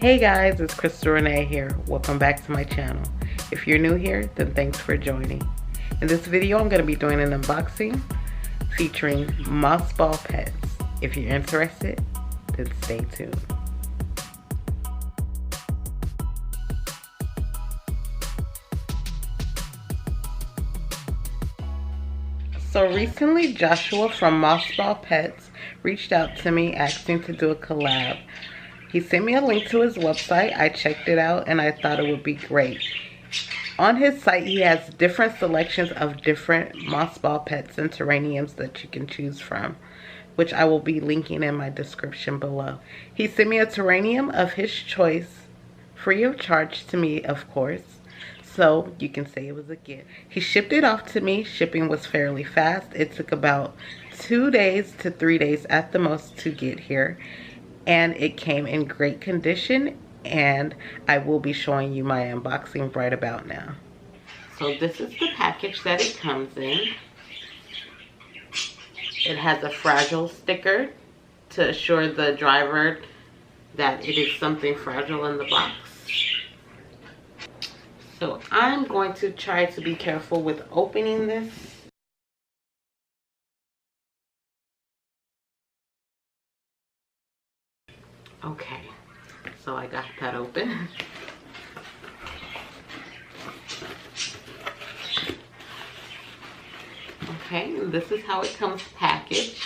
Hey guys, it's CrystalRenèe here. Welcome back to my channel. If you're new here, then thanks for joining. In this video, I'm going to be doing an unboxing featuring moss ball pets. If you're interested, then stay tuned. So recently, Joshua from Moss Ball Pets reached out to me asking to do a collab. He sent me a link to his website. I checked it out and I thought it would be great. On his site, he has different selections of different moss ball pets and terrariums that you can choose from, which I will be linking in my description below. He sent me a terrarium of his choice, free of charge to me, of course. So you can say it was a gift. He shipped it off to me. Shipping was fairly fast. It took about 2 days to 3 days at the most to get here. And it came in great condition, and I will be showing you my unboxing right about now. So this is the package that it comes in. It has a fragile sticker to assure the driver that it is something fragile in the box. So I'm going to try to be careful with opening this. Okay, so I got that open. Okay, this is how it comes packaged.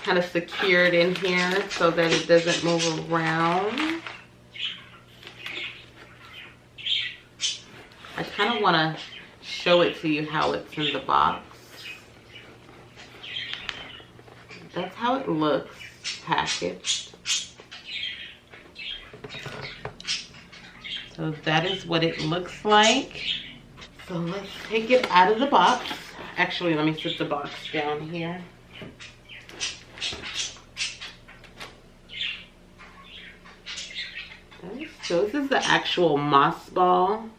Kind of secured in here so that it doesn't move around. I kind of want to show it to you how it's in the box. That's how it looks packaged. So that is what it looks like. So let's take it out of the box. Actually, let me sit the box down here. So this is the actual moss ball.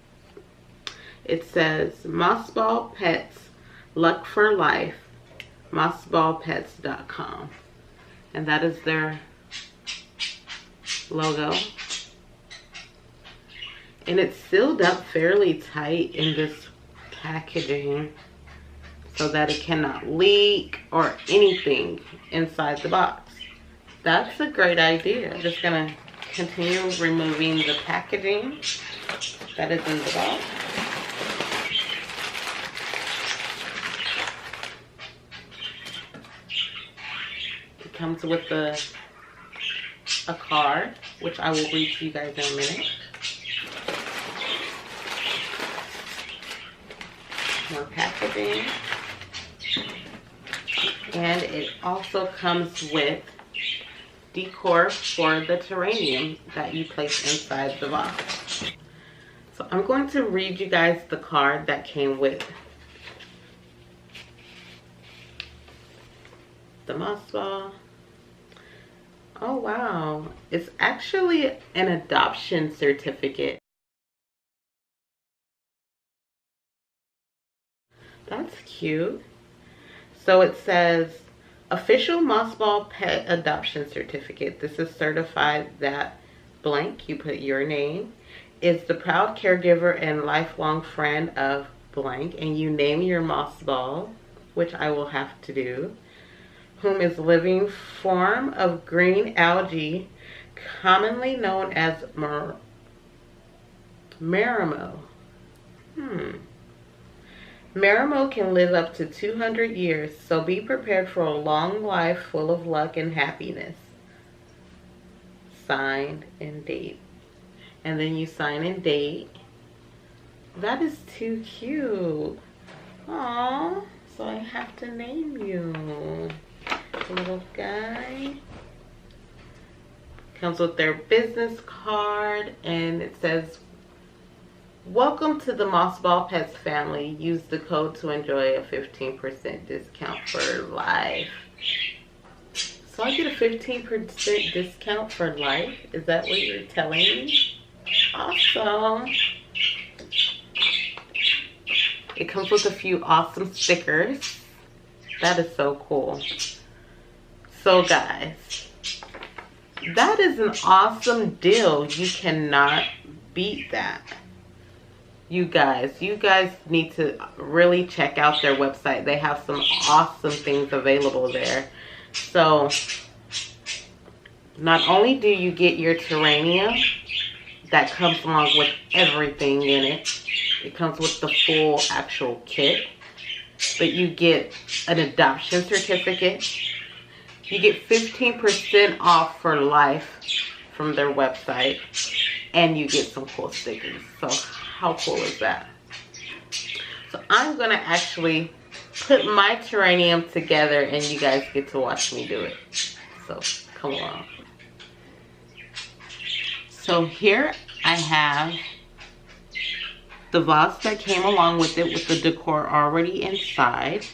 It says Moss Ball Pets, Luck for Life, mossballpets.com. And that is their logo. And it's sealed up fairly tight in this packaging so that it cannot leak or anything inside the box. That's a great idea. I'm just gonna continue removing the packaging that is in the box. It comes with a card, which I will read to you guys in a minute. More packaging. And it also comes with decor for the terrarium that you place inside the box. So I'm going to read you guys the card that came with the moss ball. Oh wow, it's actually an adoption certificate. That's cute. So it says, official moss ball pet adoption certificate. This is certified that blank, you put your name, is the proud caregiver and lifelong friend of blank, and you name your moss ball, which I will have to do, whom is living form of green algae, commonly known as Marimo. Marimo can live up to 200 years, so be prepared for a long life full of luck and happiness. Signed and date. And then you sign and date. That is too cute. Aww, so I have to name you. Little guy. Comes with their business card, and it says, welcome to the Moss Ball Pets family. Use the code to enjoy a 15% discount for life. So I get a 15% discount for life? Is that what you're telling me? Awesome. It comes with a few awesome stickers. That is so cool. So guys, that is an awesome deal. You cannot beat that. You guys need to really check out their website. They have some awesome things available there. So not only do you get your terrarium that comes along with everything in it, it comes with the full actual kit, but you get an adoption certificate. You get 15% off for life from their website, and you get some cool stickers. So how cool is that? So I'm gonna actually put my terrarium together and you guys get to watch me do it. So come along. So here I have the vase that came along with it with the decor already inside.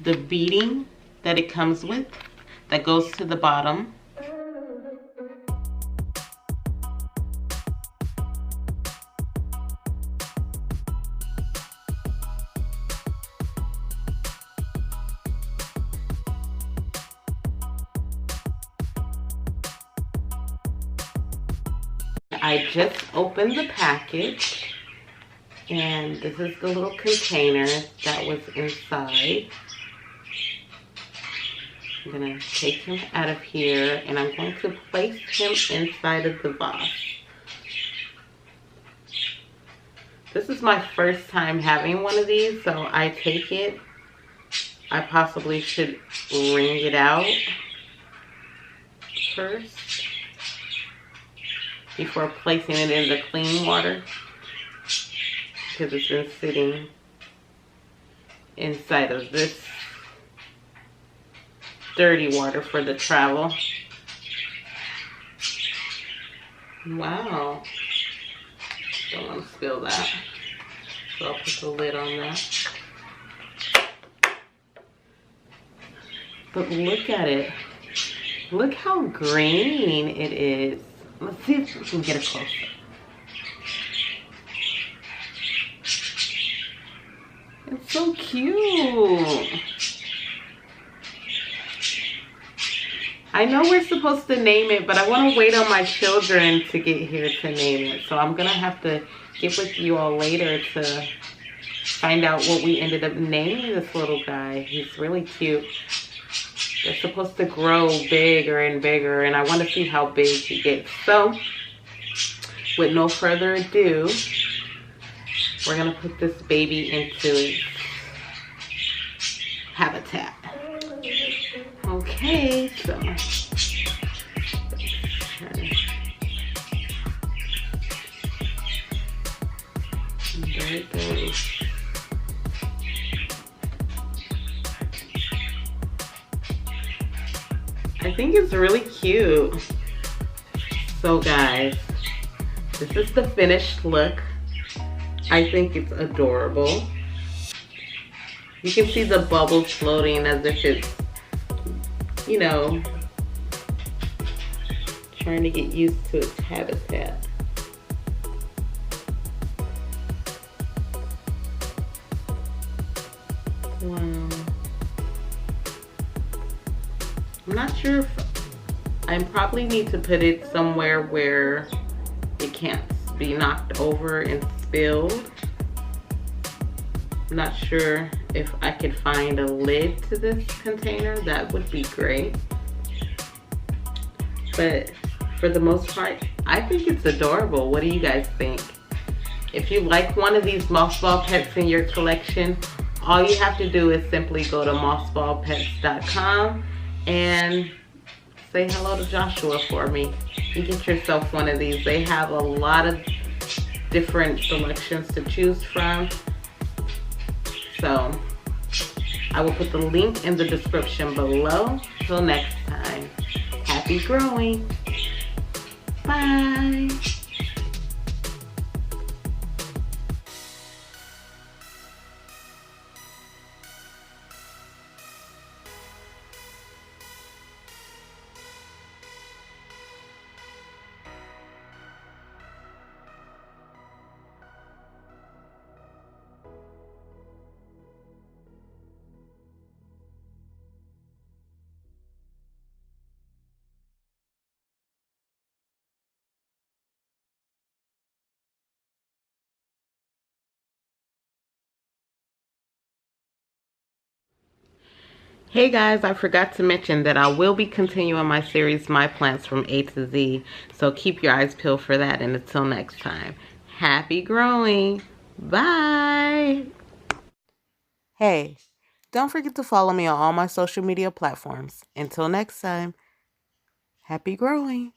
The beading that it comes with that goes to the bottom. I just opened the package, and this is the little container that was inside. I'm gonna take him out of here, and I'm going to place him inside of the vase. This is my first time having one of these, so I take it. I possibly should wring it out first before placing it in the clean water, because it's been sitting inside of this dirty water for the travel. Wow. Don't want to spill that. So I'll put the lid on that. But look at it. Look how green it is. Let's see if we can get it closer. It's so cute. I know we're supposed to name it, but I want to wait on my children to get here to name it. So I'm going to have to get with you all later to find out what we ended up naming this little guy. He's really cute. They're supposed to grow bigger and bigger, and I want to see how big he gets. So, with no further ado, we're going to put this baby into its habitat. Okay, so there it goes. I think it's really cute. So guys, this is the finished look. I think it's adorable. You can see the bubbles floating as if it's, you know, trying to get used to its habitat. Wow. I'm not sure if I probably need to put it somewhere where it can't be knocked over and spilled. I'm not sure if I could find a lid to this container. That would be great. But for the most part, I think it's adorable. What do you guys think? If you like one of these mothball pets in your collection, all you have to do is simply go to mothballpets.com and say hello to Joshua for me. You get yourself one of these. They have a lot of different selections to choose from. So I will put the link in the description below. Till next time, happy growing. Bye. Hey guys, I forgot to mention that I will be continuing my series, My Plants from A to Z. So keep your eyes peeled for that. And until next time, happy growing. Bye. Hey, don't forget to follow me on all my social media platforms. Until next time, happy growing.